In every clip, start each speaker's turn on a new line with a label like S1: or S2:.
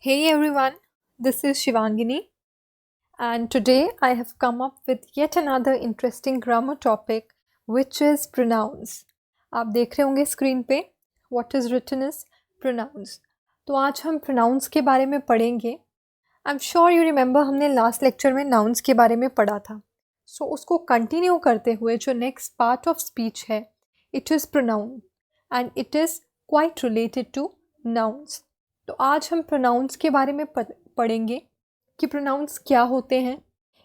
S1: Hey everyone, this is Shivangini, and today I have come up with yet another interesting grammar topic which is pronouns. आप देख रहे होंगे screen पे what is written is pronouns. तो आज हम pronouns के बारे में पढ़ेंगे. I'm sure you remember हमने last lecture में nouns के बारे में पढ़ा था. So उसको continue करते हुए जो next part of speech है, it is pronoun and it is quite related to nouns. तो आज हम प्रोनाउंस के बारे में पढ़ेंगे कि प्रोनाउंस क्या होते हैं,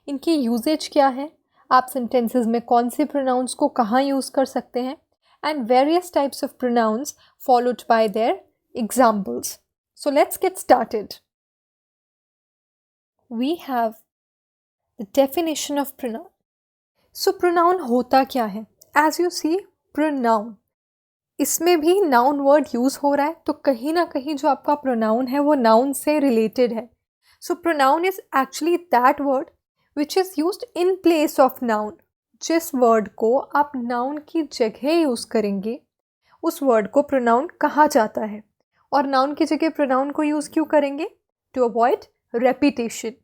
S1: इनकी यूजेज क्या है, आप सेंटेंसेस में कौन से प्रोनाउंस को कहाँ यूज़ कर सकते हैं and various types of pronouns followed by their examples. So let's get started. We have the definition of pronoun. So pronoun होता क्या है? एज यू सी, प्रोनाउन, इसमें भी नाउन वर्ड यूज़ हो रहा है, तो कहीं ना कहीं जो आपका प्रोनाउन है वो नाउन से रिलेटेड है. So pronoun is actually that word which is used in place of noun. जिस वर्ड को आप नाउन की जगह यूज़ करेंगे उस वर्ड को प्रोनाउन कहा जाता है. और नाउन की जगह प्रोनाउन को यूज़ क्यों करेंगे? To avoid repetition.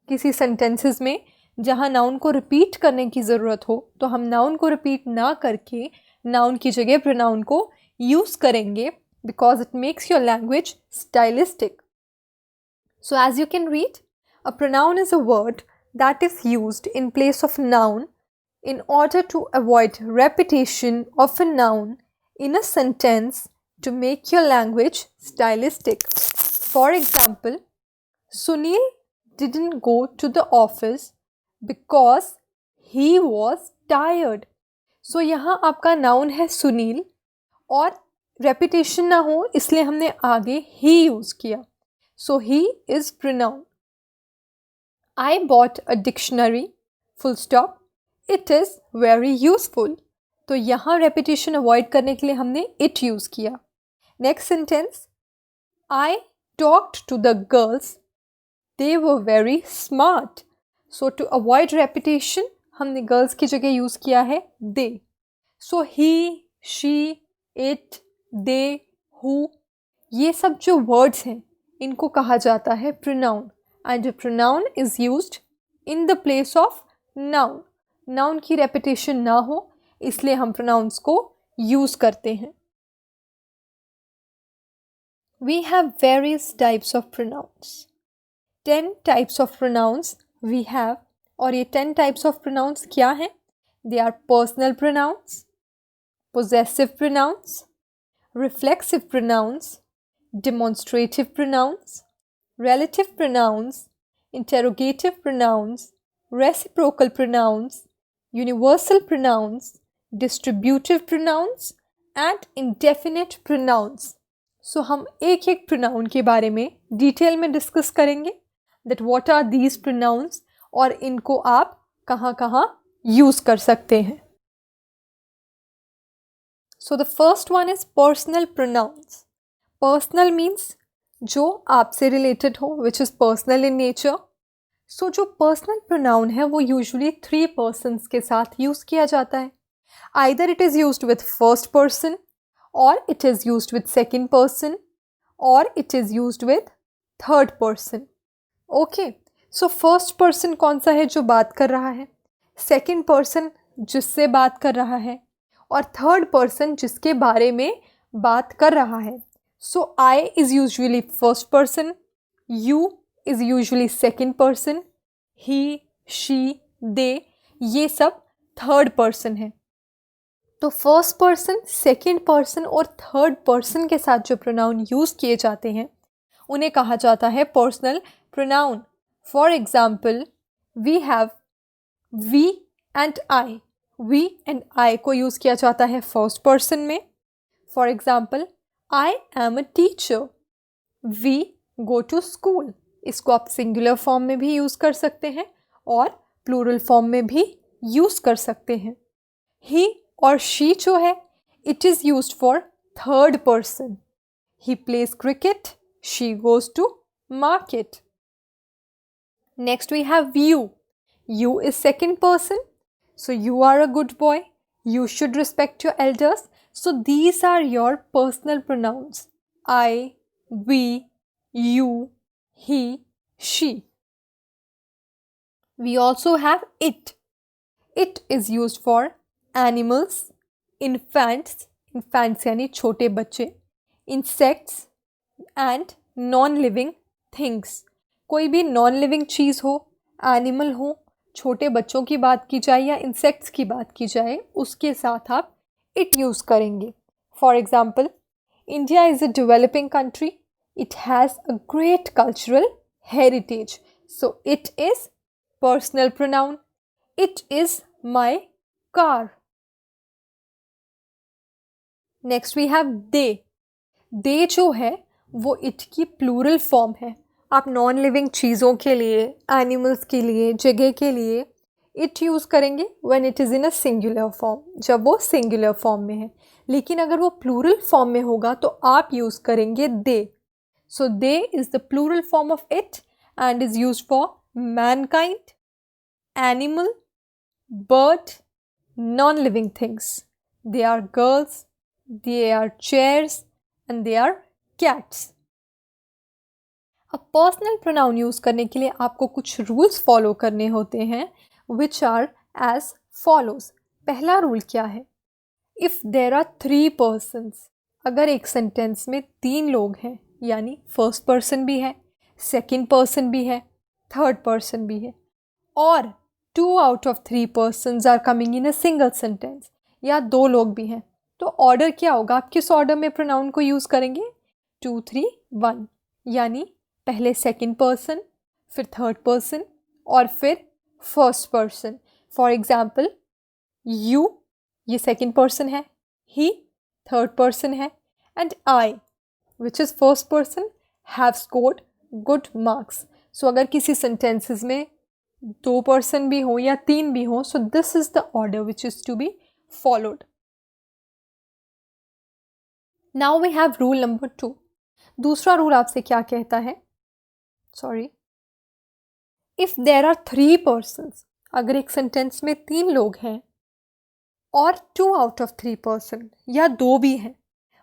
S1: किसी सेंटेंसेस में जहाँ नाउन को रिपीट करने की ज़रूरत हो तो हम नाउन को रिपीट ना करके नाउन की जगह प्रोनाउन को यूज़ करेंगे because it makes your language stylistic. So as you can read, a pronoun is a word that is used in place of noun in order to avoid repetition of a noun in a sentence to make your language stylistic. For example, Sunil didn't go to the office because he was tired. सो यहाँ आपका noun है सुनील और repetition ना हो इसलिए हमने आगे ही यूज़ किया. So he is pronoun. I bought a dictionary, full stop, it is very useful. तो यहाँ रेपिटेशन अवॉइड करने के लिए हमने इट यूज़ किया. Next sentence, I talked to the girls, they were very smart. So to avoid repetition हमने girls की जगह यूज़ किया है they. So he, she, it, they, who, ये सब जो वर्ड्स हैं इनको कहा जाता है pronoun. And pronoun is used in the place of noun. Noun की रेपिटेशन ना हो इसलिए हम प्रोनाउंस को यूज़ करते हैं. We have various types of pronouns. 10 types of pronouns we have. और ये 10 टाइप्स ऑफ प्रोनाउंस क्या हैं? They are personal pronouns, possessive pronouns, reflexive pronouns, demonstrative pronouns, relative pronouns, interrogative pronouns, reciprocal pronouns, universal pronouns, distributive pronouns and indefinite pronouns. So हम एक एक pronoun के बारे में डिटेल में डिस्कस करेंगे that what are these pronouns और इनको आप कहाँ कहाँ यूज़ कर सकते हैं. So the first one is personal pronouns. Personal means जो आपसे related हो, which is personal in nature. So जो personal pronoun है वो usually 3 persons के साथ use किया जाता है. Either it is used with first person or it is used with second person or it is used with third person. Okay. So first person कौन सा है जो बात कर रहा है, second person जिससे बात कर रहा है और थर्ड पर्सन जिसके बारे में बात कर रहा है. So I is usually first person, you is usually second person, he, she, they, ये सब थर्ड पर्सन है. तो फर्स्ट पर्सन, सेकेंड पर्सन और थर्ड पर्सन के साथ जो प्रोनाउन यूज़ किए जाते हैं उन्हें कहा जाता है personal pronoun. For example, we have we and I. We and I को यूज़ किया जाता है फर्स्ट पर्सन में. For example, I am a teacher, we go to school. इसको आप सिंगुलर फॉर्म में भी यूज़ कर सकते हैं और प्लूरल फॉर्म में भी यूज़ कर सकते हैं. ही और शी जो है it is used for third person. He plays cricket, she goes to market. Next we have you. You is second person. So you are a good boy. You should respect your elders. So these are your personal pronouns. I, we, you, he, she. We also have it. It is used for animals, infants, infants यानी छोटे बच्चे, insects and non-living things. कोई भी non-living चीज़ हो, animal हो, छोटे बच्चों की बात की जाए या insects की बात की जाए, उसके साथ आप it यूज़ करेंगे. For example, India is a developing country. It has a great cultural heritage. So it is personal pronoun. It is my car. Next we have they. They जो है वो it की plural form है. आप non living चीज़ों के लिए, animals के लिए, जगह के लिए it यूज़ करेंगे when it is in a singular form, जब वो singular form में है. लेकिन अगर वो plural form में होगा तो आप यूज़ करेंगे they. So they is the plural form of it and is used for mankind, animal, bird, non-living things. They are girls, they are chairs and they are cats. अब personal pronoun use करने के लिए आपको कुछ rules follow करने होते हैं which are as follows. पहला रूल क्या है? इफ़ देर आर 3 persons, अगर एक सेंटेंस में 3 लोग हैं यानी फर्स्ट पर्सन भी है, सेकंड पर्सन भी है, थर्ड पर्सन भी है, और 2 out of 3 persons are coming in a single sentence, या 2 लोग भी हैं, तो ऑर्डर क्या होगा? आप किस ऑर्डर में प्रोनाउन को यूज़ करेंगे? 2 3 1, यानी पहले सेकंड पर्सन, फिर थर्ड पर्सन और फिर first person. For example, you ये सेकंड पर्सन है, ही थर्ड पर्सन है, and I which is first person have scored good marks. सो अगर किसी सेंटेंसेस में 2 पर्सन भी हो या 3 भी हो, so this is the order which is to be followed. Now we have rule number 2. दूसरा रूल आपसे क्या कहता है? Sorry, if there are 3 persons, अगर एक सेंटेंस में 3 लोग हैं और 2 out of 3 person या 2 भी हैं,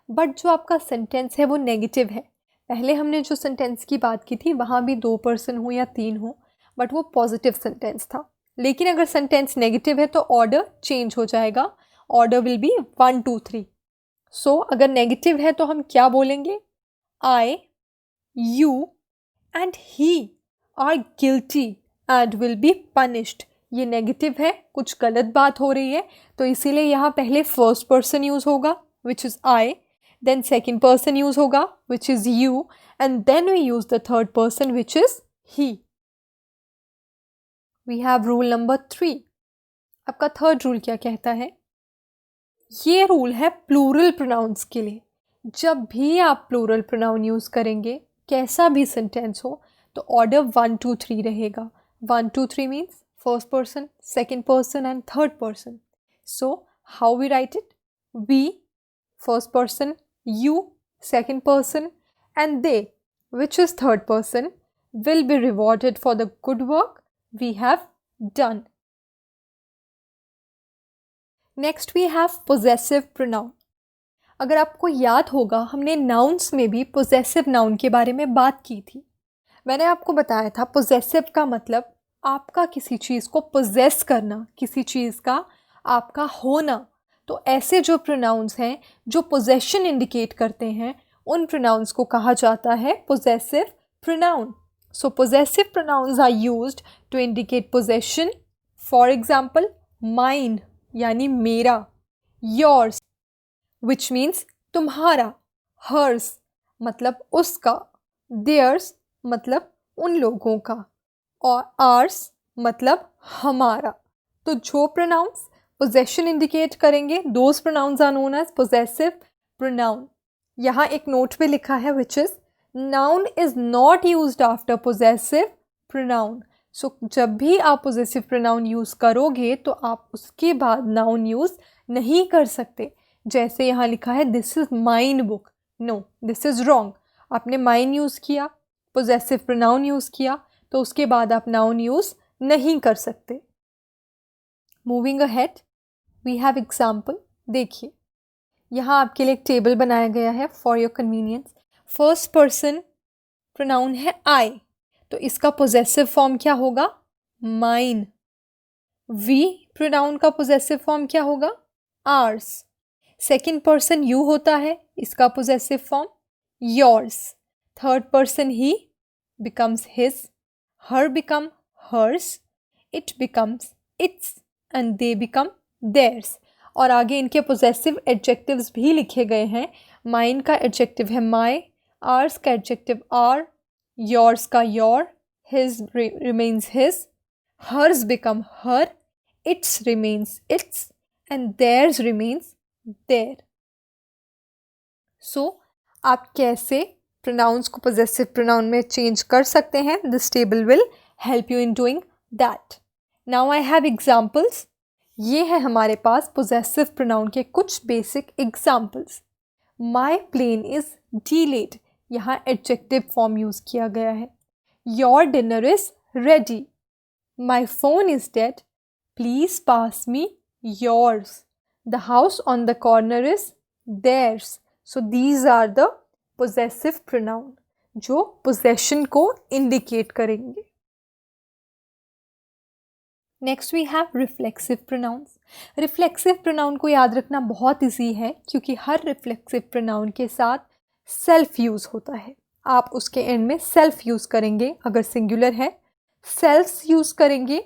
S1: बट जो आपका सेंटेंस है वो नेगेटिव है. पहले हमने जो सेंटेंस की बात की थी वहाँ भी 2 person हो या 3 हो, बट वो पॉजिटिव सेंटेंस था. लेकिन अगर सेंटेंस नेगेटिव है तो ऑर्डर चेंज हो जाएगा. Order will be 1 2 3. सो अगर नेगेटिव है तो हम क्या बोलेंगे? I, you and he are guilty and will be punished. ये नेगेटिव है, कुछ गलत बात हो रही है, तो इसीलिए यहाँ पहले फर्स्ट पर्सन यूज़ होगा which is I, then second person use होगा which is you, and then we use the third person which is he. We have rule number 3. आपका थर्ड रूल क्या कहता है? ये रूल है प्लूरल प्रोनाउंस के लिए. जब भी आप प्लूरल प्रोनाउन यूज़ करेंगे, कैसा भी सेंटेंस हो, तो ऑर्डर 1 2 3 रहेगा. 1 2 3 means first person, second person and third person. So how we write it? We first person, you second person, and they which is third person will be rewarded for the good work we have done. Next we have possessive pronoun. अगर आपको याद होगा, हमने nouns में भी possessive noun के बारे में बात की थी. मैंने आपको बताया था पोजेसिव का मतलब आपका किसी चीज़ को पोजेस करना, किसी चीज़ का आपका होना. तो ऐसे जो प्रोनाउंस हैं जो पोजेशन इंडिकेट करते हैं, उन प्रोनाउंस को कहा जाता है possessive pronoun. So possessive pronouns are used to indicate possession. For example, mine यानी मेरा, योर्स विच मीन्स तुम्हारा, हर्स मतलब उसका, देयर्स मतलब उन लोगों का, और आर्स मतलब हमारा. तो जो प्रोनाउंस पोजेशन इंडिकेट करेंगे, those pronouns are known as possessive pronoun. यहाँ एक नोट पे लिखा है which is noun is not used after possessive pronoun. सो जब भी आप पोजेसिव प्रोनाउन यूज़ करोगे तो आप उसके बाद नाउन यूज़ नहीं कर सकते. जैसे यहाँ लिखा है this is mine book, no this is wrong. आपने माइन यूज़ किया, पोजेसिव प्रोनाउन यूज़ किया, तो उसके बाद आप नाउन यूज़ नहीं कर सकते. Moving ahead, we have example. देखिए, यहाँ आपके लिए एक टेबल बनाया गया है for your convenience. First person pronoun है आई, तो इसका पोजेसिव फॉर्म क्या होगा? माइन। वी प्रोनाउन का पोजेसिव फॉर्म क्या होगा? आर्स। सेकंड पर्सन यू होता है, इसका possessive form yours. Third person he becomes his, her become hers, it becomes its and they become theirs। और आगे इनके पोजेसिव एडजेक्टिव्स भी लिखे गए हैं। माइन का एडजेक्टिव है माई, आर्स का एडजेक्टिव आर, योर्स का your, his remains his, hers become her, its remains its and theirs remains their. So आप कैसे प्रोनाउंस को पोजेसिव प्रोनाउन में चेंज कर सकते हैं? This table will help you in doing that. Now I have examples. ये है हमारे पास पोजेसिव प्रोनाउन के कुछ basic examples. My plane is delayed, यहाँ एडजेक्टिव फॉर्म यूज किया गया है। Your dinner is ready. My phone is dead, please pass me yours. The house on the corner is theirs. So these are the possessive pronoun जो possession को indicate करेंगे। Next we have reflexive pronouns. Reflexive pronoun को याद रखना बहुत easy है क्योंकि हर reflexive pronoun के साथ सेल्फ यूज़ होता है। आप उसके एंड में सेल्फ यूज़ करेंगे अगर सिंगुलर है, सेल्फ्स यूज़ करेंगे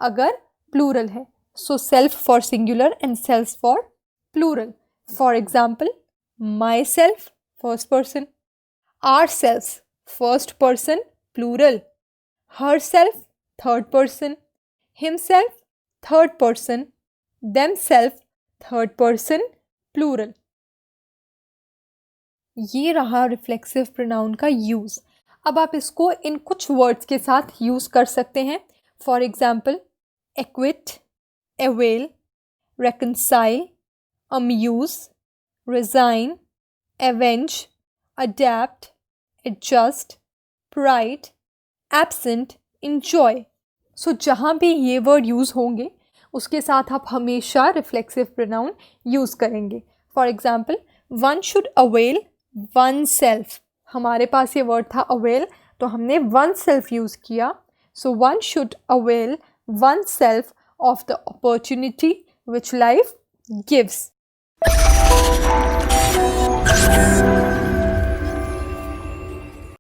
S1: अगर प्लूरल है। So self for singular and self for plural. For example, myself first person, ourselves first person plural, herself third person, himself third person, themselves third person plural। ये रहा reflexive pronoun का use. अब आप इसको इन कुछ words के साथ use कर सकते हैं। For example, acquit, avail, reconcile, amuse, resign, avenge, adapt, adjust, pride, absent, enjoy। So जहाँ भी ये वर्ड यूज़ होंगे उसके साथ आप हमेशा रिफ्लेक्सिव प्रोनाउन यूज़ करेंगे। For example, one should avail one self. हमारे पास ये वर्ड था अवेल, तो हमने वन सेल्फ यूज़ किया। So one should avail one self of the opportunity which life gives.